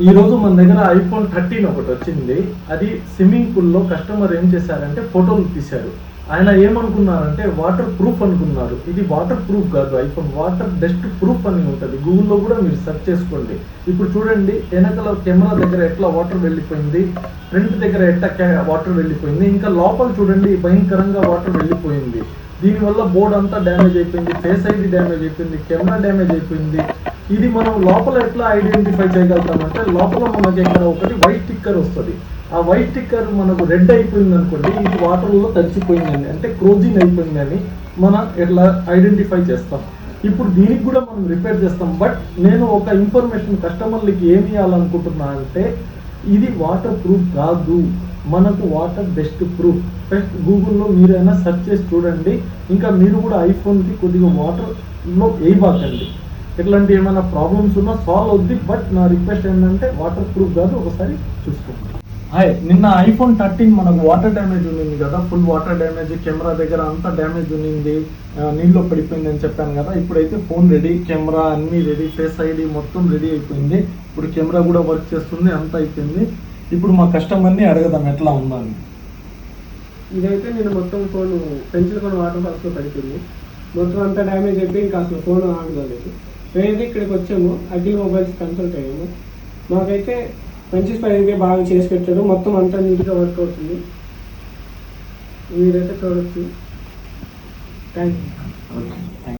ఈ రోజు మన దగ్గర ఐఫోన్ 13 ఒకటి వచ్చింది. అది స్విమ్మింగ్ పూల్లో కస్టమర్ ఏం చేశారంటే ఫోటోలు తీశారు. ఆయన ఏమనుకున్నారంటే వాటర్ ప్రూఫ్ అనుకున్నారు. ఇది వాటర్ ప్రూఫ్ కాదు, ఐఫోన్ వాటర్ డస్ట్ ప్రూఫ్ అని ఉంటుంది. గూగుల్లో కూడా మీరు సెర్చ్ చేసుకోండి. ఇప్పుడు చూడండి, వెనకాల కెమెరా దగ్గర ఎట్లా వాటర్ వెళ్ళిపోయింది, ఫ్రంట్ దగ్గర ఎట్లా వాటర్ వెళ్ళిపోయింది, ఇంకా లోపల చూడండి భయంకరంగా వాటర్ వెళ్ళిపోయింది. దీనివల్ల బోర్డ్ అంతా డ్యామేజ్ అయిపోయింది, ఫేస్ ఐడి డ్యామేజ్ అయిపోయింది, కెమెరా డ్యామేజ్ అయిపోయింది. ఇది మనం లోపల ఎట్లా ఐడెంటిఫై చేయగలుగుతామంటే, లోపల మనకి ఇక్కడ ఒకటి వైట్ స్టిక్కర్ వస్తుంది. ఆ వైట్ స్టిక్కర్ మనకు రెడ్ అయిపోయింది అనుకోండి, ఇది వాటర్లో తడిచిపోయిందని, అంటే క్రోజింగ్ అయిపోయిందని మనం ఎట్లా ఐడెంటిఫై చేస్తాం. ఇప్పుడు దీనికి కూడా మనం రిపేర్ చేస్తాం. బట్ నేను ఒక ఇన్ఫర్మేషన్ కస్టమర్లకి ఏమి ఇవ్వాలనుకుంటున్నా అంటే, ఇది వాటర్ ప్రూఫ్ కాదు, మనకు వాటర్ డస్ట్ ప్రూఫ్. ఫస్ట్ గూగుల్లో మీరైనా సెర్చ్ చేసి చూడండి. ఇంకా మీరు కూడా ఐఫోన్కి కొద్దిగా వాటర్లో వేయబాకండి. ఇట్లాంటి ఏమైనా ప్రాబ్లమ్స్ ఉన్నా సాల్వ్ అవుద్ది. బట్ నా రిక్వెస్ట్ ఏంటంటే వాటర్ ప్రూఫ్ కాదు, ఒకసారి చూసుకోండి. హాయ్, నిన్న ఐఫోన్ 13 మనకు వాటర్ డ్యామేజ్ ఉంది కదా, ఫుల్ వాటర్ డ్యామేజ్, కెమెరా దగ్గర అంతా డ్యామేజ్ ఉంది, నీళ్ళలో పడిపోయింది అని చెప్పాను కదా. ఇప్పుడైతే ఫోన్ రెడీ, కెమెరా అన్నీ రెడీ, ఫేస్ ఐడి మొత్తం రెడీ అయిపోయింది. ఇప్పుడు కెమెరా కూడా వర్క్ చేస్తుంది, అంతా అయిపోయింది. ఇప్పుడు మా కస్టమర్ని అడగదాం ఎట్లా ఉందని. ఇదైతే నేను మొత్తం ఫోన్ పెన్సిల్ కొని వాటర్ ఫాల్స్లో పడిపోయింది. మొత్తం అంతా డ్యామేజ్ అయిపోయి ఇంకా అసలు ఫోన్ ఆన్ కాలేదు. మేమైతే ఇక్కడికి వచ్చాము, అఖిల్ మొబైల్స్ కన్సల్ట్ అయ్యాము. మాకైతే మంచి స్పైన్గా బాగా చేసి పెట్టాడు, మొత్తం అంతా నీట్గా వర్క్ అవుతుంది. మీరైతే చూడొచ్చు. Thank you.